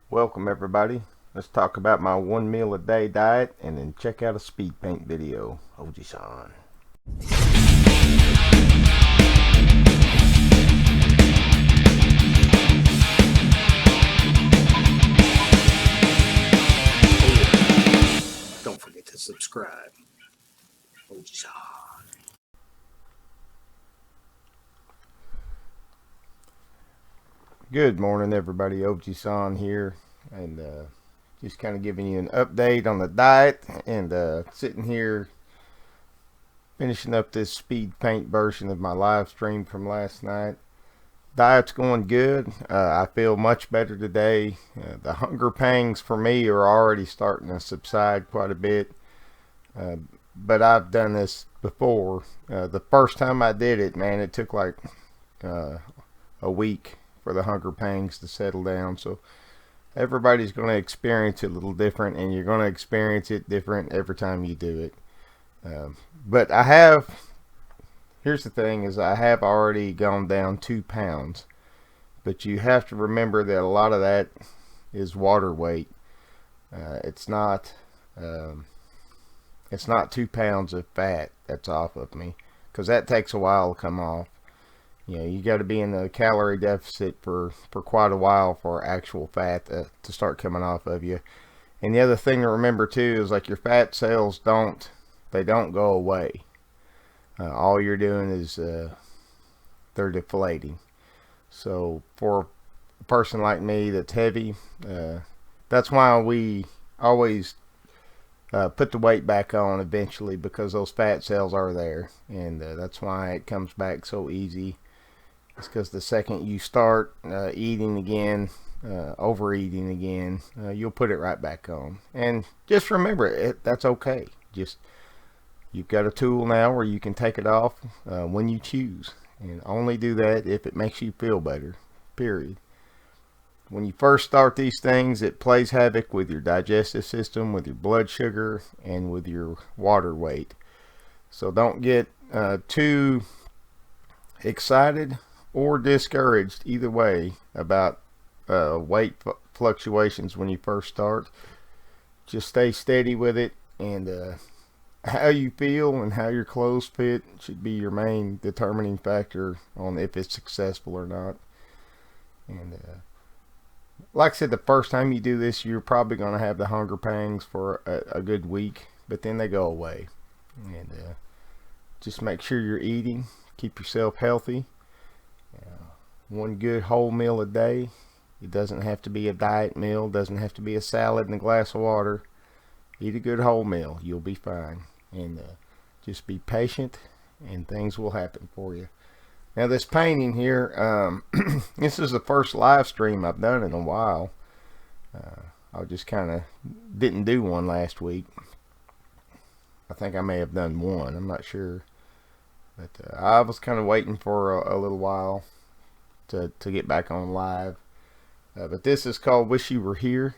Welcome everybody. Let's talk about my 1 meal a day diet and then check out a speed paint video. Oji-san. Don't forget to subscribe. Oji-san. Good morning everybody, Oji-san here, and just kind of giving you an update on the diet and sitting here finishing up this speed paint version of my live stream from last night. Diet's going good. I feel much better today. The hunger pangs for me are already starting to subside quite a bit, but I've done this before. The first time I did it, man, it took like a week for the hunger pangs to settle down. So everybody's going to experience it a little different, and you're going to experience it different every time you do it. But here's the thing, is I have already gone down 2 pounds, but you have to remember that a lot of that is water weight. It's not 2 pounds of fat that's off of me, because that takes a while to come off. You know, you got to be in a calorie deficit for quite a while for actual fat to start coming off of you. And the other thing to remember too is, like, your fat cells don't go away. All you're doing is they're deflating. So for a person like me that's heavy, that's why we always put the weight back on eventually, because those fat cells are there, and that's why it comes back so easy. It's because the second you start eating again, overeating again, you'll put it right back on. And just remember, that's okay. Just, you've got a tool now where you can take it off when you choose, and only do that if it makes you feel better, period. When you first start these things, it plays havoc with your digestive system, with your blood sugar, and with your water weight. So don't get too excited or discouraged, either way, about weight fluctuations when you first start. Just stay steady with it, and how you feel and how your clothes fit should be your main determining factor on if it's successful or not. And like I said, the first time you do this, you're probably going to have the hunger pangs for a good week, but then they go away. And just make sure you're eating, keep yourself healthy. One good whole meal a day. It doesn't have to be a diet meal, doesn't have to be a salad and a glass of water. Eat a good whole meal, you'll be fine. And just be patient, and things will happen for you. Now, this painting here, this is the first live stream I've done in a while. I just kind of didn't do one last week. I think I may have done one, I'm not sure. But I was kind of waiting for a little while to get back on live. But this is called Wish You Were Here.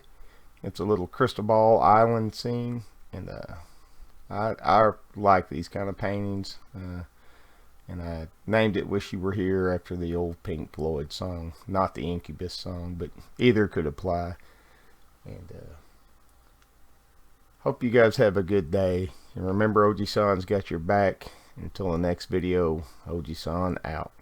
It's a little crystal ball island scene, and I like these kind of paintings, and I named it Wish You Were Here after the old Pink Floyd song, not the Incubus song, but either could apply. And hope you guys have a good day, and remember, Oji-san's got your back. Until the next video, Oji-san out.